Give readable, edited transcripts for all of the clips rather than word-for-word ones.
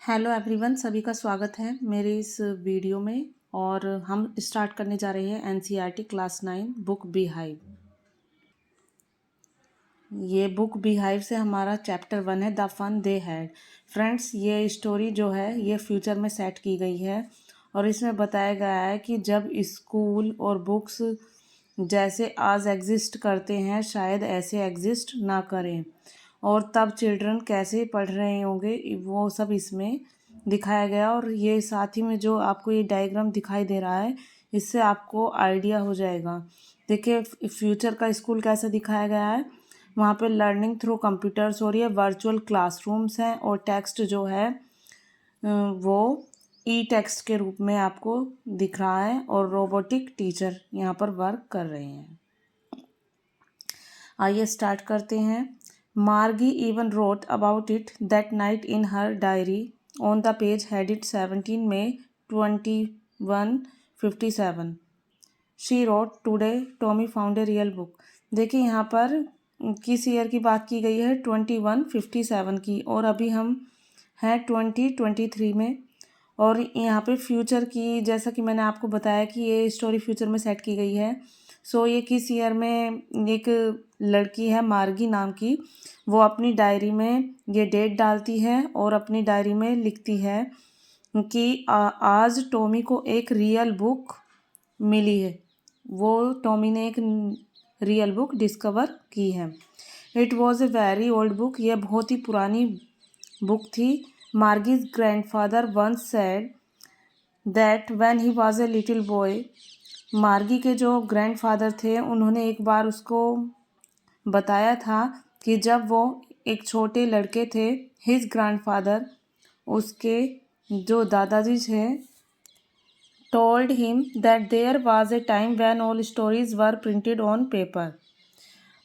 Hello everyone, सभी का स्वागत है मेरे इस वीडियो में। और हम स्टार्ट करने जा रहे हैं एनसीईआरटी क्लास 9 बुक बीहाइव। ये बुक बीहाइव से हमारा चैप्टर 1 है the fun they had. Friends, ये स्टोरी जो है ये फ्यूचर में सेट की गई है और इसमें बताया गया है कि जब स्कूल और बुक्स जैसे आज एग्जिस्ट करते हैं शायद ऐसे एग्जिस्ट ना करें, और तब चिल्ड्रन कैसे पढ़ रहे होंगे वो सब इसमें दिखाया गया। और ये साथ ही में जो आपको ये डायग्राम दिखाई दे रहा है इससे आपको आइडिया हो जाएगा। देखिए फ्यूचर का स्कूल कैसा दिखाया गया है। वहाँ पे लर्निंग थ्रू कंप्यूटर्स हो रही है, वर्चुअल क्लासरूम्स हैं और टेक्स्ट जो है वो ई टेक्स्ट के रूप में आपको दिख रहा है और रोबोटिक टीचर यहाँ पर वर्क कर रहे हैं। आइए स्टार्ट करते हैं। मार्गी even wrote about it that night in her diary on the page headed 17 May 2157। She wrote today Tommy found a real book. देखिए यहाँ पर किस ईयर की बात की गई है, 2157 की, और अभी हम हैं 2023 में। और यहाँ पे फ्यूचर की, जैसा कि मैंने आपको बताया कि ये स्टोरी फ्यूचर में सेट की गई है। सो ये किस ईयर में, एक लड़की है मार्गी नाम की, वो अपनी डायरी में ये डेट डालती है और अपनी डायरी में लिखती है कि आज टॉमी को एक रियल बुक मिली है। वो टॉमी ने एक रियल बुक डिस्कवर की है। It was a very old book. यह बहुत ही पुरानी बुक थी। Margie's grandfather once said that when he was a little boy. Margie के जो ग्रैंडफादर थे उन्होंने एक बार उसको बताया था कि जब वो एक छोटे लड़के थे, हिज ग्रैंडफादर, उसके जो दादाजी थे, told him that there was a time when all stories were printed on paper।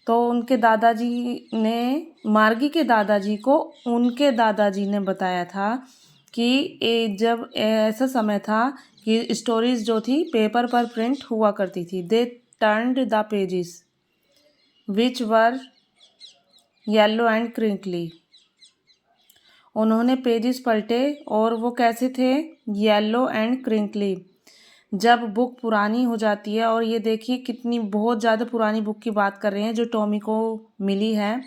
तो उनके दादाजी ने, मार्गी के दादाजी को उनके दादाजी ने बताया था कि जब ऐसा समय था कि स्टोरीज जो थी पेपर पर प्रिंट हुआ करती थी। दे turned the pages which were yellow and crinkly. उन्होंने पेजेस पलटे और वो कैसे थे, येलो एंड क्रिंकली। जब बुक पुरानी हो जाती है, और ये देखिए कितनी बहुत ज़्यादा पुरानी बुक की बात कर रहे हैं जो टॉमी को मिली है,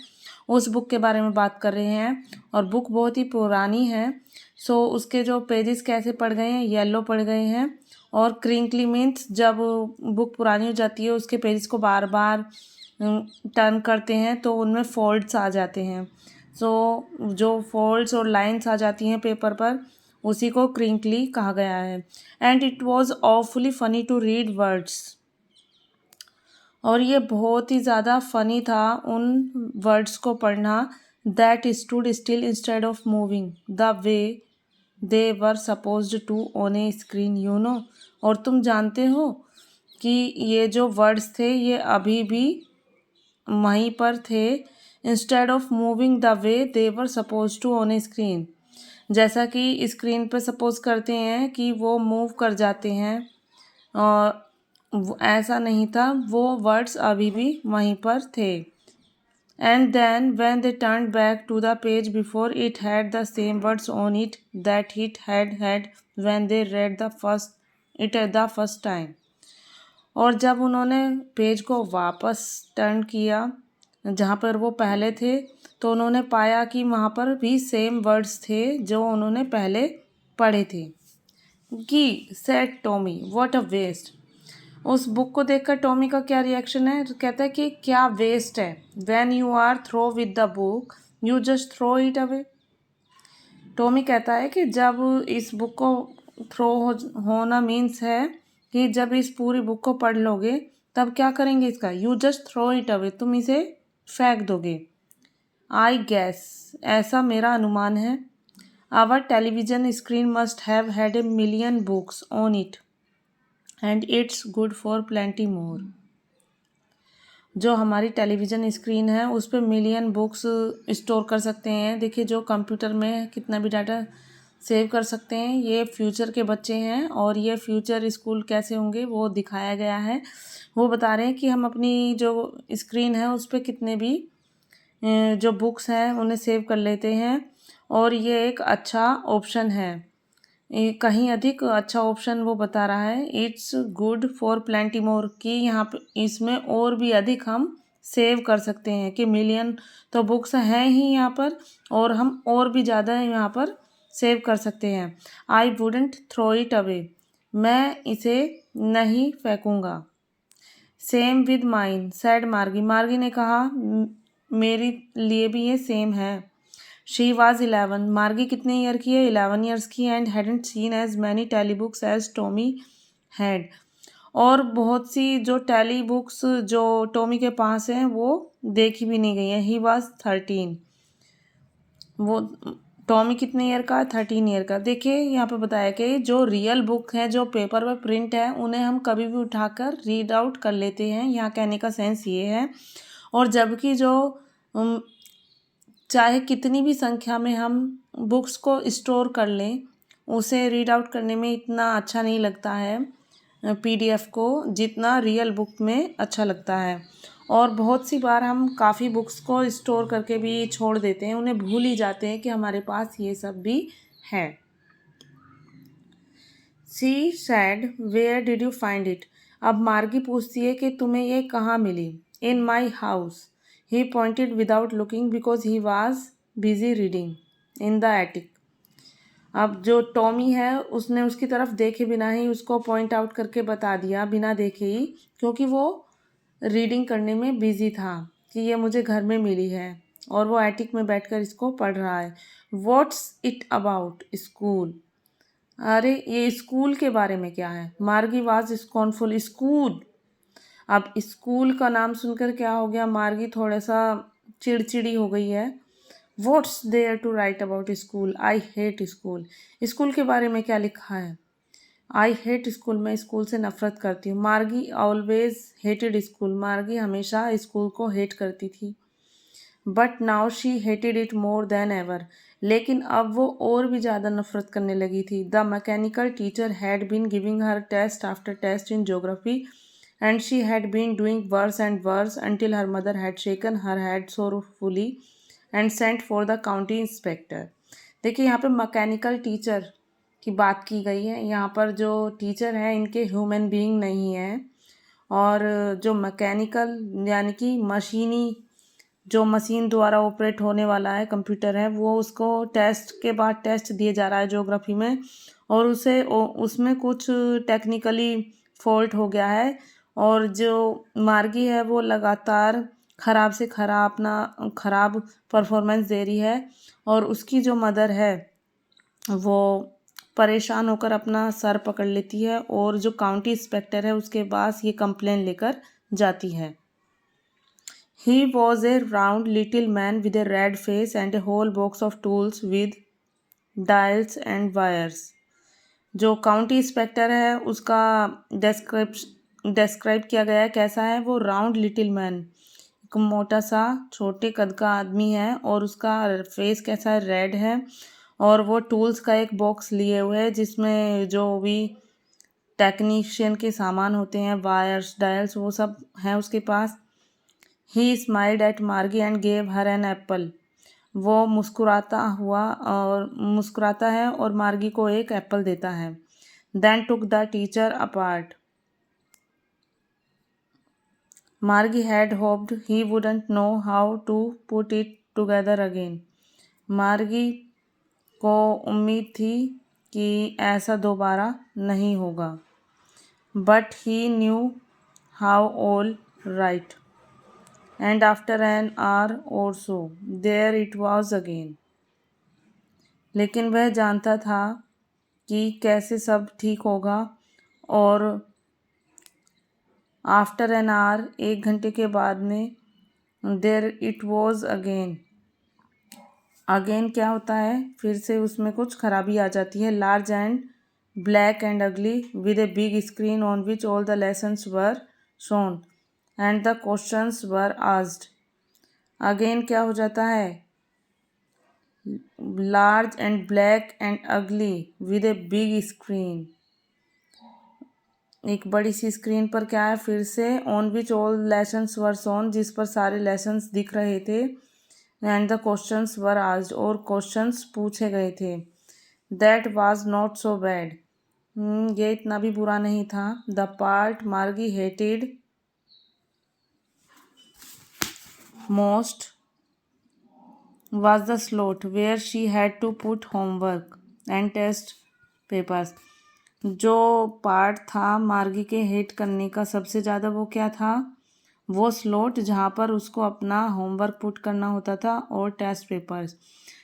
उस बुक के बारे में बात कर रहे हैं और बुक बहुत ही पुरानी है। सो उसके जो पेजेस कैसे पड़ गए हैं, येलो पड़ गए हैं। और क्रिंकली मीन्स जब बुक पुरानी हो जाती है उसके पेजेस को बार बार टर्न करते हैं तो उनमें फोल्ड्स आ जाते हैं। सो जो फोल्ड्स और लाइंस आ जाती हैं पेपर पर उसी को क्रिंकली कहा गया है। And it was awfully funny to read words. और ये बहुत ही ज़्यादा फ़नी था उन वर्ड्स को पढ़ना। That stood still instead of moving the way they were supposed to on a screen, you know. और तुम जानते हो कि ये जो वर्ड्स थे ये अभी भी वहीं पर थे, instead of moving the way they were suppose to on a screen. जैसा कि स्क्रीन पर सपोज करते हैं कि वो मूव कर जाते हैं, और ऐसा नहीं था, वो वर्ड्स अभी भी वहीं पर थे। And then when they turn back to the page before it had the same words on it that it had had when they read the first time. और जब उन्होंने पेज को वापस टर्न किया जहाँ पर वो पहले थे, तो उन्होंने पाया कि वहाँ पर भी सेम वर्ड्स थे जो उन्होंने पहले पढ़े थे। कि said Tommy what a waste. उस बुक को देखकर टॉमी का क्या रिएक्शन है, कहता है कि क्या वेस्ट है। When you are through with the book you just throw it away. Tommy कहता है कि जब इस बुक को थ्रो होना मीन्स है कि जब इस पूरी बुक को पढ़ लोगे तब क्या करेंगे इसका, you just throw it away, तुम इसे फेंक दोगे। आई गैस, ऐसा मेरा अनुमान है। Our television screen must have had a million books on it and it's good for plenty more. जो हमारी टेलीविज़न स्क्रीन है उस पर मिलियन बुक्स स्टोर कर सकते हैं। देखिए जो कंप्यूटर में कितना भी डाटा सेव कर सकते हैं। ये फ्यूचर के बच्चे हैं और ये फ्यूचर स्कूल कैसे होंगे वो दिखाया गया है। वो बता रहे हैं कि हम अपनी जो स्क्रीन है उस पर कितने भी जो बुक्स हैं उन्हें सेव कर लेते हैं और ये एक अच्छा ऑप्शन है। कहीं अधिक अच्छा ऑप्शन वो बता रहा है, इट्स गुड फॉर प्लेंटी मोर, कि यहाँ पे इसमें और भी अधिक हम सेव कर सकते हैं, कि मिलियन तो बुक्स हैं ही यहाँ पर और हम और भी ज़्यादा यहाँ पर सेव कर सकते हैं। I wouldn't throw it away, मैं इसे नहीं फेंकूंगा। Same with mine said Margie, Margie ने कहा मेरे लिए भी ये सेम है। शी वॉज 11, मार्गी कितने ईयर की है? 11 ईयर्स की, and hadn't seen as many telebooks as Tommy had, और बहुत सी जो टेली बुक्स जो टॉमी के पास हैं वो देखी भी नहीं गई हैं। ही वॉज 13, वो टॉमी कितने ईयर का? 13 ईयर का। देखिए यहाँ पे बताया कि जो रियल बुक है, जो पेपर पर प्रिंट है, उन्हें हम कभी भी उठाकर रीड आउट कर लेते हैं, यहाँ कहने का सेंस ये है। और जबकि जो चाहे कितनी भी संख्या में हम बुक्स को स्टोर कर लें, उसे रीड आउट करने में इतना अच्छा नहीं लगता है पीडीएफ को, जितना रियल बुक में अच्छा लगता है। और बहुत सी बार हम काफ़ी बुक्स को स्टोर करके भी छोड़ देते हैं, उन्हें भूल ही जाते हैं कि हमारे पास ये सब भी है। She said where did you find it, अब मार्गी पूछती है कि तुम्हें ये कहाँ मिली? In my house, he pointed without looking because he was busy reading in the attic. अब जो टॉमी है उसने उसकी तरफ देखे बिना ही उसको पॉइंट आउट करके बता दिया, बिना देखे ही, क्योंकि वो रीडिंग करने में बिजी था कि ये मुझे घर में मिली है और वो एटिक में बैठकर इसको पढ़ रहा है। व्हाट्स इट अबाउट स्कूल, अरे ये स्कूल के बारे में क्या है? मार्गी वाज स्कॉर्नफुल, स्कूल, अब स्कूल का नाम सुनकर क्या हो गया, मार्गी थोड़ा सा चिड़चिड़ी हो गई है। What's there to write about school, I hate school, school के बारे में क्या लिखा है? आई हेट स्कूल, मैं स्कूल से नफरत करती हूँ। मार्गी ऑलवेज हेटेड स्कूल, मार्गी हमेशा स्कूल को हेट करती थी। But now she hated it more than ever, लेकिन अब वो और भी ज़्यादा नफरत करने लगी थी। The mechanical teacher had been giving her test after test in geography and she had been doing worse and worse until her mother had shaken her head sorrowfully and sent for the county inspector। देखिए यहाँ पे mechanical teacher की बात की गई है। यहाँ पर जो टीचर है इनके ह्यूमन बीइंग नहीं है, और जो मैकेनिकल यानी कि मशीनी, जो मशीन द्वारा ऑपरेट होने वाला है कंप्यूटर है, वो उसको टेस्ट के बाद टेस्ट दिए जा रहा है ज्योग्राफी में, और उसमें कुछ टेक्निकली फॉल्ट हो गया है, और जो मार्गी है वो लगातार ख़राब से ख़राब अपना ख़राब परफॉर्मेंस दे रही है, और उसकी जो मदर है वो परेशान होकर अपना सर पकड़ लेती है और जो काउंटी इंस्पेक्टर है उसके पास ये कंप्लेन लेकर जाती है। He was a round little man with a red face and a whole box of tools with dials and wires। जो काउंटी इंस्पेक्टर है उसका डिस्क्राइब किया गया है, कैसा है वो? राउंड लिटिल मैन, एक मोटा सा छोटे कद का आदमी है, और उसका फेस कैसा है? रेड है, और वो टूल्स का एक बॉक्स लिए हुए है जिसमें जो भी टेक्नीशियन के सामान होते हैं, वायर्स, डायल्स, वो सब हैं उसके पास। He smiled at Margie and gave her an apple, वो मुस्कुराता है और मार्गी को एक एप्पल देता है। Then took the teacher apart, Margie had hoped he wouldn't know how to put it together again, Margie को उम्मीद थी कि ऐसा दोबारा नहीं होगा। But he knew how all right, and after an hour or so there it was again, लेकिन वह जानता था कि कैसे सब ठीक होगा, और आफ्टर एन आवर, 1 घंटे के बाद में, there it was again, again क्या होता है? फिर से उसमें कुछ खराबी आ जाती है। लार्ज एंड ब्लैक एंड अगली with a big screen on which all the lessons were shown and the questions were asked, again क्या हो जाता है? लार्ज एंड ब्लैक एंड अगली विद ए बिग स्क्रीन, एक बड़ी सी स्क्रीन पर क्या है? फिर से on which all lessons were shown, जिस पर सारे लेसन्स दिख रहे थे। And the questions were asked, और क्वेश्चंस पूछे गए थे। That was not so bad, ये इतना भी बुरा नहीं था। द पार्ट मार्गी hated most was the slot where she had to put homework and test papers। जो पार्ट था मार्गी के हेट करने का सबसे ज़्यादा, वो क्या था? वो स्लॉट जहाँ पर उसको अपना होमवर्क पुट करना होता था और test papers.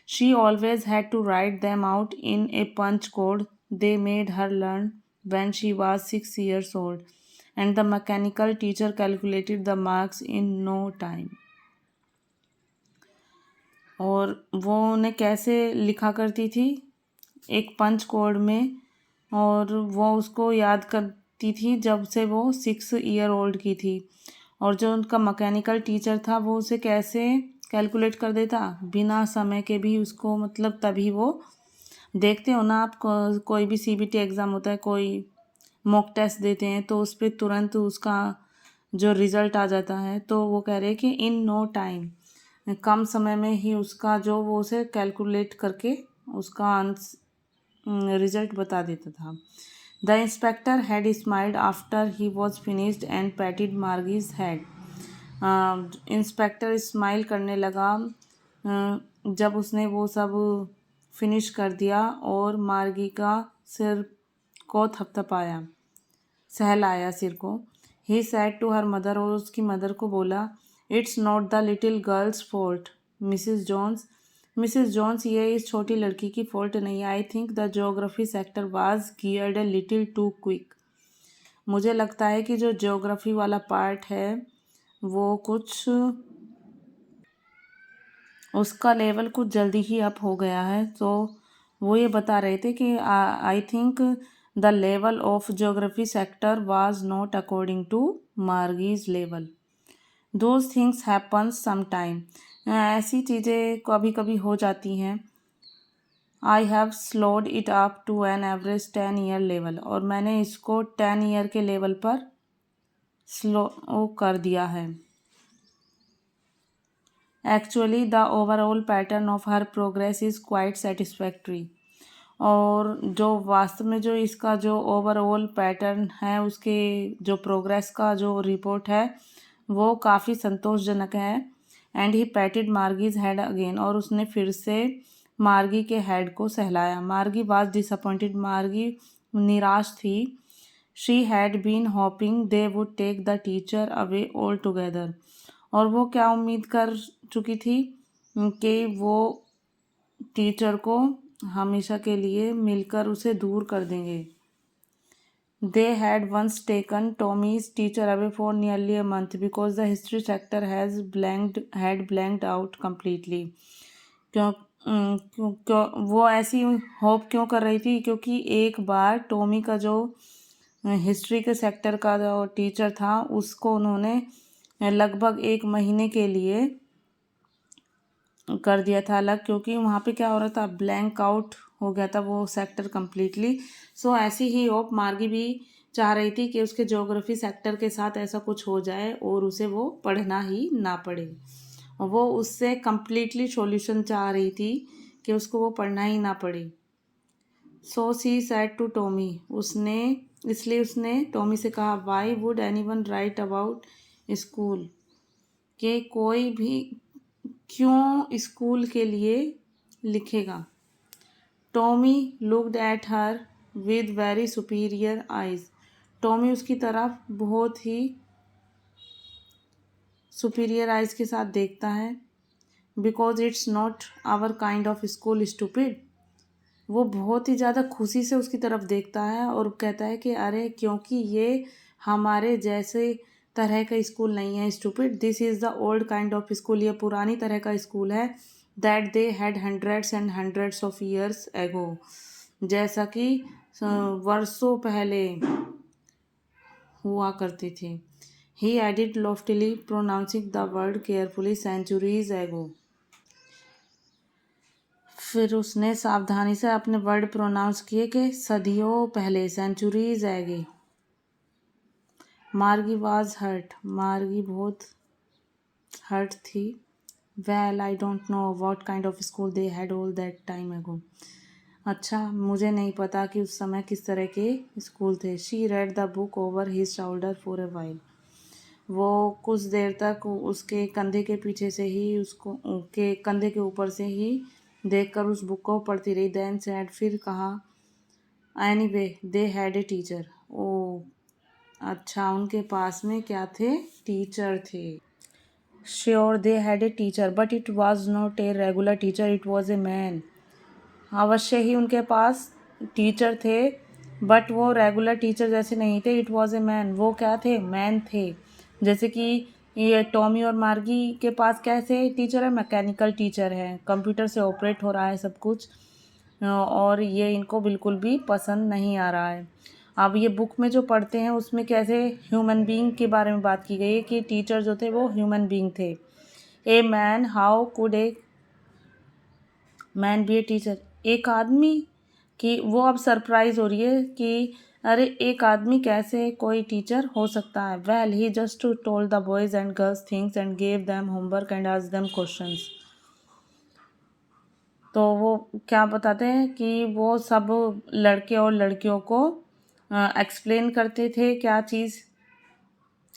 She always had to write them out in a punch code they made her learn when she was 6 years old, and the mechanical teacher calculated the marks in no time। और वो उन्हें कैसे लिखा करती थी? एक पंच code में, और वो उसको याद करती थी जब से वो 6 year old की थी। और जो उनका मैकेनिकल टीचर था वो उसे कैसे कैलकुलेट कर देता, बिना समय के भी उसको, मतलब तभी वो, देखते हो ना आप, कोई भी सीबीटी एग्ज़ाम होता है, कोई मॉक टेस्ट देते हैं तो उस पर तुरंत उसका जो रिज़ल्ट आ जाता है, तो वो कह रहे हैं कि इन नो टाइम, कम समय में ही उसका जो वो उसे कैलकुलेट करके उसका रिजल्ट बता देता था। The inspector had smiled after he was finished and patted Margie's head. Inspector smile करने लगा जब उसने वो सब फिनिश कर दिया और मार्गी का सिर को थपथपाया, सहलाया सिर को। He said to her mother, और उसकी मदर को बोला, it's not the little girl's fault Mrs Jones. Mrs Jones, ये इस छोटी लड़की की फॉल्ट नहीं है। I think the geography sector was geared a little too quick. मुझे लगता है कि जो ज्योग्राफी वाला पार्ट है वो कुछ, उसका लेवल कुछ जल्दी ही अप हो गया है। तो वो ये बता रहे थे कि I think the level of geography sector was not according to Margie's level. Those things happen sometime. ऐसी चीज़ें कभी कभी हो जाती हैं। I have slowed it up to an average 10 year level, और मैंने इसको 10 year के लेवल पर स्लो कर दिया है। Actually the overall pattern of her progress is quite satisfactory. और जो वास्तव में जो इसका जो ओवरऑल पैटर्न है, उसके जो प्रोग्रेस का जो रिपोर्ट है वो काफ़ी संतोषजनक है। And he patted Margie's head again, और उसने फिर से मार्गी के हेड को सहलाया। मार्गी वाज डिसअपॉइंटेड, मार्गी निराश थी। She had been hoping they would take the teacher away altogether, और वो क्या उम्मीद कर चुकी थी कि वो टीचर को हमेशा के लिए मिलकर उसे दूर कर देंगे। They had once taken Tommy's teacher away for nearly a month because the history sector had blanked out completely. क्यों वो ऐसी होप क्यों कर रही थी? क्योंकि एक बार टॉमी का जो हिस्ट्री के सेक्टर का जो टीचर था उसको उन्होंने लगभग 1 महीने के लिए कर दिया था अलग, क्योंकि वहाँ पे क्या हो रहा था, ब्लैंक आउट हो गया था वो सेक्टर कम्प्लीटली। सो ऐसी ही होप मार्गी भी चाह रही थी कि उसके ज्योग्राफी सेक्टर के साथ ऐसा कुछ हो जाए और उसे वो पढ़ना ही ना पड़े। और वो उससे कम्प्लीटली सॉल्यूशन चाह रही थी कि उसको वो पढ़ना ही ना पड़े। सो सी सैड टू टॉमी, इसलिए उसने टॉमी से कहा, why would anyone right about school, कि कोई भी क्यों स्कूल के लिए लिखेगा। Tommy looked at her with very superior eyes. Tommy उसकी तरफ बहुत ही सुपीरियर आइज के साथ देखता है। Because it's not our kind of school stupid. वो बहुत ही ज़्यादा खुशी से उसकी तरफ देखता है और कहता है कि अरे, क्योंकि ये हमारे जैसे तरह का स्कूल नहीं है stupid. This is the old kind of school, ये पुरानी तरह का स्कूल है। That they had hundreds and hundreds of years ago, जैसा कि वर्षों पहले हुआ करती थी। He added loftily pronouncing the word carefully, centuries ago. फिर उसने सावधानी से अपने वर्ड प्रोनाउंस किए कि सदियों पहले, सेंचुरीज आगे। मार्गी वाज हर्ट, मार्गी बहुत हर्ट थी। Well I don't know what kind of school they had all that time ago. अच्छा, मुझे नहीं पता कि उस समय किस तरह के स्कूल थे। She read the book over his shoulder for a while. वो कुछ देर तक उसके कंधे के पीछे से ही उसको के कंधे के ऊपर से ही देखकर उस बुक को पढ़ती रही। देन सैड, फिर कहा, anyway they had a teacher. ओ अच्छा, उनके पास में क्या थे? टीचर थे। Sure they had a teacher but it was not a regular teacher, it was a man. अवश्य ही उनके पास टीचर थे, बट वो रेगुलर टीचर जैसे नहीं थे। इट वॉज ए मैन, वो क्या थे? मैन थे। जैसे कि ये टॉमी और मार्गी के पास कैसे टीचर है? मैकेनिकल टीचर है, कंप्यूटर से ऑपरेट हो रहा है सब कुछ, और ये इनको बिल्कुल भी पसंद नहीं आ रहा है। अब ये बुक में जो पढ़ते हैं उसमें कैसे ह्यूमन बीइंग के बारे में बात की गई है कि टीचर जो थे वो ह्यूमन बीइंग थे। A man, how could a man B a teacher? एक आदमी, कि वो अब सरप्राइज हो रही है कि अरे एक आदमी कैसे कोई टीचर हो सकता है। Well he just told the boys and girls things and gave them homework and asked them questions. तो वो क्या बताते हैं कि वो सब लड़के और लड़कियों को एक्सप्लेन करते थे क्या चीज़,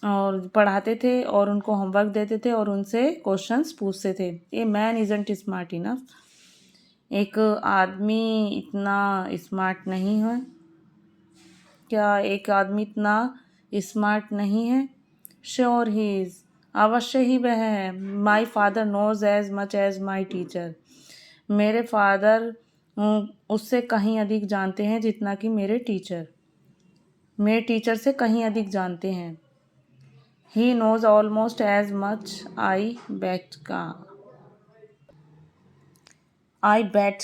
और पढ़ाते थे और उनको होमवर्क देते थे और उनसे क्वेश्चंस पूछते थे। A man isn't smart enough. एक आदमी इतना स्मार्ट नहीं है क्या? एक आदमी इतना स्मार्ट नहीं है? श्योर ही इज़, अवश्य ही वह है। My father knows as much as my teacher. मेरे फादर उससे कहीं अधिक जानते हैं जितना कि मेरे टीचर से कहीं अधिक जानते हैं। He knows almost as much I bet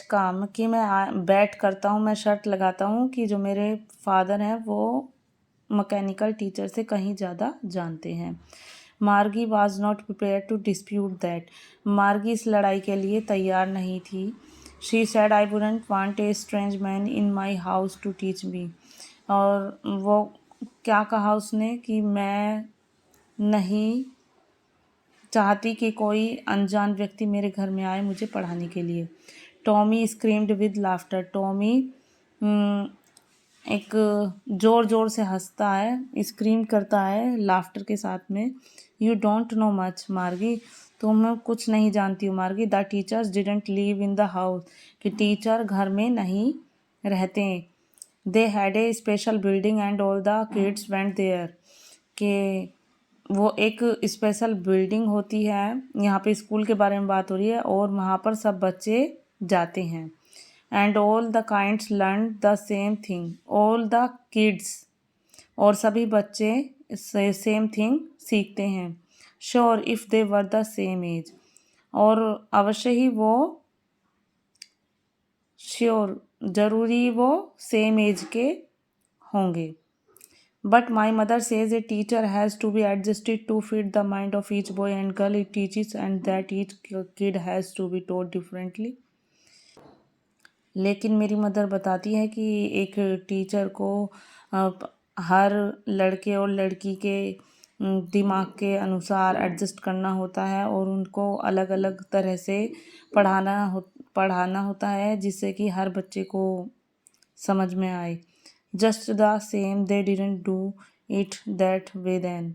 काम, कि मैं बैट करता हूँ, मैं शर्त लगाता हूँ कि जो मेरे फादर हैं वो मैकेनिकल टीचर से कहीं ज़्यादा जानते हैं। Margie was not prepare to dispute that. Margie इस लड़ाई के लिए तैयार नहीं थी। She said, I wouldn't want a strange man in my house to teach me. और वो क्या कहा उसने कि मैं नहीं चाहती कि कोई अनजान व्यक्ति मेरे घर में आए मुझे पढ़ाने के लिए। Tommy screamed with laughter. Tommy एक ज़ोर ज़ोर से हंसता है, स्क्रीम करता है लाफ्टर के साथ में। यू डोंट नो मच मार्गी। तुम कुछ नहीं जानती हो Margie. The teachers didn't live in the house. कि टीचर घर में नहीं रहते। They had a special building and all the kids went there. के वो एक स्पेशल बिल्डिंग होती है, यहाँ पे स्कूल के बारे में बात हो रही है, और वहाँ पर सब बच्चे जाते हैं। And all the kinds learn the same thing. All the kids, और सभी बच्चे सेम थिंग सीखते हैं। Sure if they were the same age. और अवश्य ही वो, श्योर जरूरी वो सेम एज के होंगे। But my mother says a teacher has to be adjusted to fit the mind of each boy and girl it teaches, and that each kid has to be taught differently. लेकिन मेरी mother बताती है कि एक teacher को हर लड़के और लड़की के दिमाग के अनुसार एडजस्ट करना होता है और उनको अलग अलग तरह से पढ़ाना होता है जिससे कि हर बच्चे को समझ में आए। Just the same they didn't do it that way then.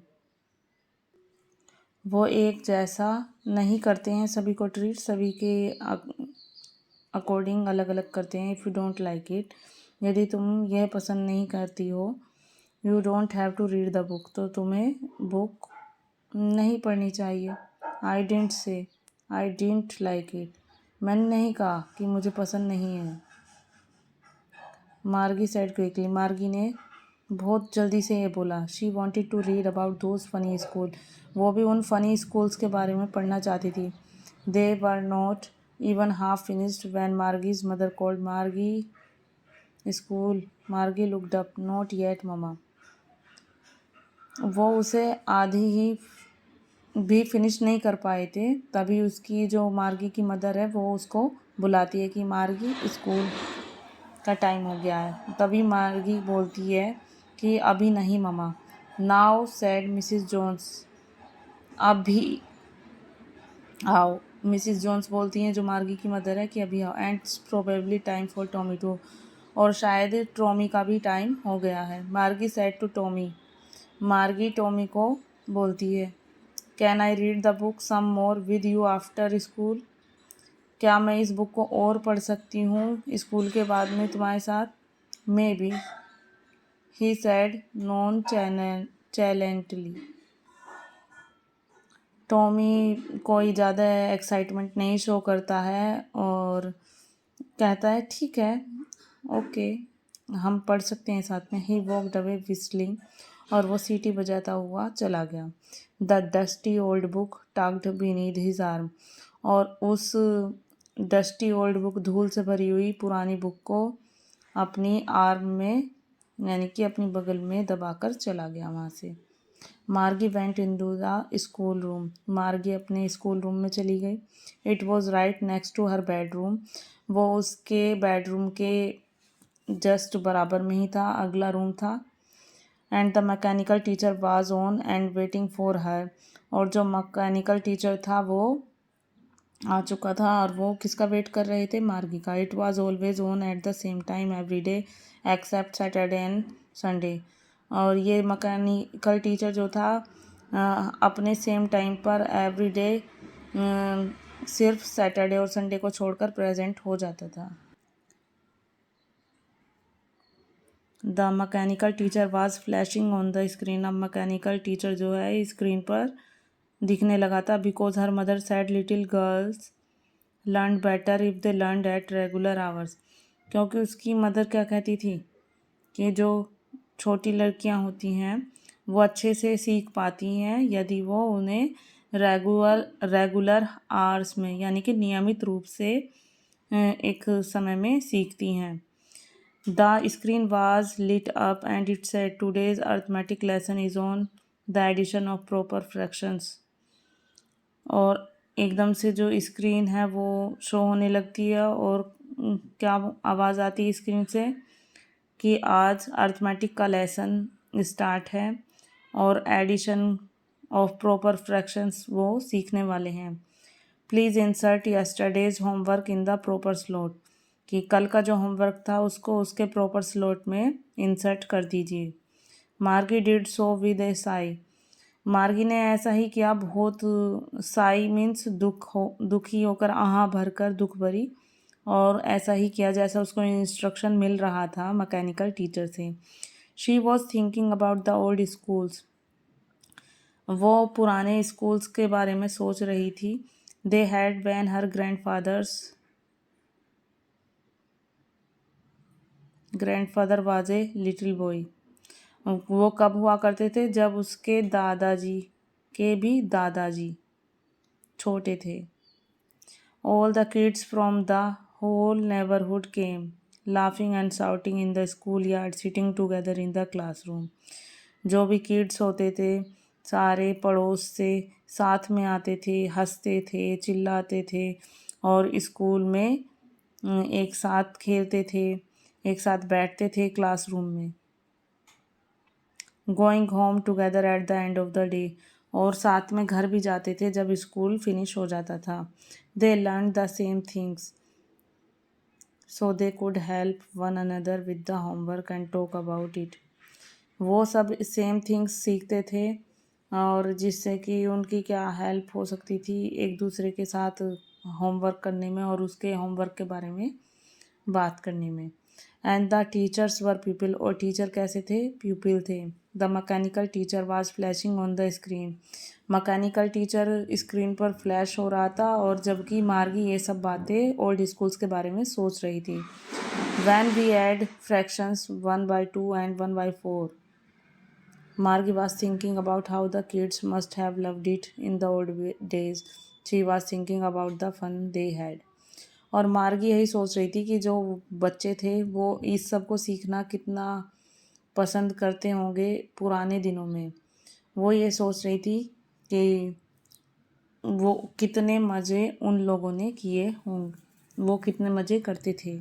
वो एक जैसा नहीं करते हैं सभी को ट्रीट, सभी के अकॉर्डिंग अलग अलग करते हैं। If you don't like it, यदि तुम यह पसंद नहीं करती हो, you don't have to read the book, तो तुम्हें बुक नहीं पढ़नी चाहिए। I didn't say, I didn't like it, मैंने नहीं कहा कि मुझे पसंद नहीं है। मार्गी सेड क्विकली, मार्गी ने बहुत जल्दी से ये बोला। She wanted to read about those funny school. वो भी उन फनी स्कूल्स के बारे में पढ़ना चाहती थी। They were not even half finished when Margie's mother called, Margie school. Margie looked up, not yet mama. वो उसे आधी ही भी फिनिश नहीं कर पाए थे, तभी उसकी जो मार्गी की मदर है वो उसको बुलाती है कि मार्गी स्कूल का टाइम हो गया है। तभी मार्गी बोलती है कि अभी नहीं mama. Now said Mrs Jones, अब भी आओ। मिसिस जोन्स बोलती हैं जो मार्गी की मदर है कि अभी आओ, and probably time for Tommy too, और शायद टॉमी का भी टाइम हो गया है। Margie said to Tommy, Margie Tommy को बोलती है, can I read the book some more with you after school, क्या मैं इस बुक को और पढ़ सकती हूँ स्कूल के बाद में तुम्हारे साथ? Maybe, he said nonchalantly. Tommy कोई ज़्यादा एक्साइटमेंट नहीं शो करता है और कहता है ठीक है, ओके, हम पढ़ सकते हैं साथ में। ही वॉकड अवे विस्लिंग, और वो सीटी बजाता हुआ चला गया। The dusty old book tugged beneath his arm, और उस डस्टी ओल्ड बुक, धूल से भरी हुई पुरानी बुक को अपनी आर्म में, यानी कि अपनी बगल में दबाकर चला गया वहाँ से। Margie went into the schoolroom, Margie अपने स्कूल रूम में चली गई। It was right next to her bedroom, वो उसके बेडरूम के जस्ट बराबर में ही था, अगला रूम था। And the mechanical teacher was on and waiting for her, और जो मैकेनिकल टीचर था वो आ चुका था और वो किसका वेट कर रहे थे? मार्गी का। It was always on at the same time every day except Saturday and Sunday, और ये मैकेनिकल टीचर जो था अपने सेम टाइम पर एवरी डे सिर्फ सैटरडे और संडे को छोड़कर प्रेजेंट हो जाता था। The mechanical teacher was flashing on the screen, अब मैकेनिकल टीचर जो है स्क्रीन पर दिखने लगा था। Because her mother said little girls learn better if they learn at regular hours, क्योंकि उसकी मदर क्या कहती थी कि जो छोटी लड़कियां होती हैं वो अच्छे से सीख पाती हैं यदि वो उन्हें रेगुलर आवर्स में, यानी कि नियमित रूप से एक समय में सीखती हैं। The screen was lit up and it said today's arithmetic lesson is on the addition of proper fractions, और एकदम से जो स्क्रीन है वो शो होने लगती है और क्या आवाज़ आती है स्क्रीन से कि आज अर्थमेटिक का लेसन स्टार्ट है और एडिशन ऑफ प्रॉपर फ्रैक्शंस वो सीखने वाले हैं। Please insert yesterday's homework in the proper slot, कि कल का जो होमवर्क था उसको उसके प्रॉपर स्लॉट में इंसर्ट कर दीजिए। मार्गी डिड सो विद ए साई, मार्गी ने ऐसा ही किया, बहुत साई मीन्स दुखी होकर, आहा भरकर, दुख भरी, और ऐसा ही किया जैसा उसको इंस्ट्रक्शन मिल रहा था मैकेनिकल टीचर से। She was thinking about the old schools, वो पुराने स्कूल्स के बारे में सोच रही थी। They had when her grandfather was a little boy, वो कब हुआ करते थे? जब उसके दादाजी के भी दादाजी छोटे थे। All the kids from the whole neighbourhood came laughing and shouting in the schoolyard sitting together in the classroom, जो भी किड्स होते थे सारे पड़ोस से साथ में आते थे, हंसते थे, चिल्लाते थे और स्कूल में एक साथ खेलते थे, एक साथ बैठते थे क्लासरूम में। Going home together at the end of the day, और साथ में घर भी जाते थे जब स्कूल फिनिश हो जाता था। They learn the same things so they could help one another with the homework and talk about it, वो सब सेम थिंग्स सीखते थे और जिससे कि उनकी क्या हेल्प हो सकती थी एक दूसरे के साथ होमवर्क करने में और उसके होमवर्क के बारे में बात करने में। And the teachers were people, और टीचर कैसे थे? प्यूपिल थे। The mechanical teacher was flashing on the screen, mechanical teacher screen पर फ्लैश हो रहा था और जबकि मार्गी ये सब बातें ओल्ड स्कूल्स के बारे में सोच रही थी। When we add fractions 1/2 and 1/4, Margie was thinking about how the kids must have loved it in the old days. She was thinking about the fun they had. और मार्गी यही सोच रही थी कि जो बच्चे थे वो इस सब को सीखना कितना पसंद करते होंगे पुराने दिनों में। वो ये सोच रही थी कि वो कितने मज़े उन लोगों ने किए होंगे, वो कितने मज़े करते थे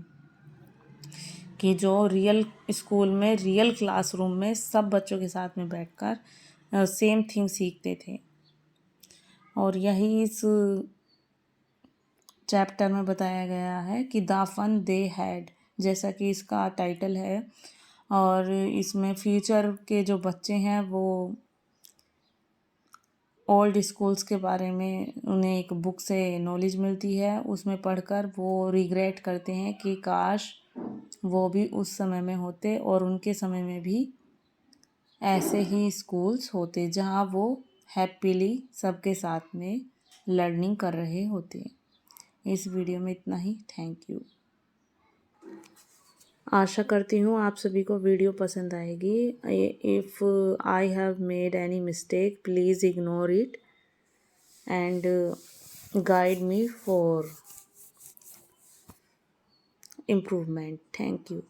कि जो रियल स्कूल में, रियल क्लासरूम में सब बच्चों के साथ में बैठकर सेम थिंग सीखते थे। और यही इस चैप्टर में बताया गया है कि द फन दे हैड, जैसा कि इसका टाइटल है। और इसमें फ्यूचर के जो बच्चे हैं वो ओल्ड स्कूल्स के बारे में उन्हें एक बुक से नॉलेज मिलती है, उसमें पढ़कर वो रिग्रेट करते हैं कि काश वो भी उस समय में होते और उनके समय में भी ऐसे ही स्कूल्स होते जहाँ वो हैप्पीली सबके साथ में लर्निंग कर रहे होते। इस वीडियो में इतना ही। Thank you. आशा करती हूँ आप सभी को वीडियो पसंद आएगी। If I have made any mistake please ignore it and guide me for improvement. Thank you.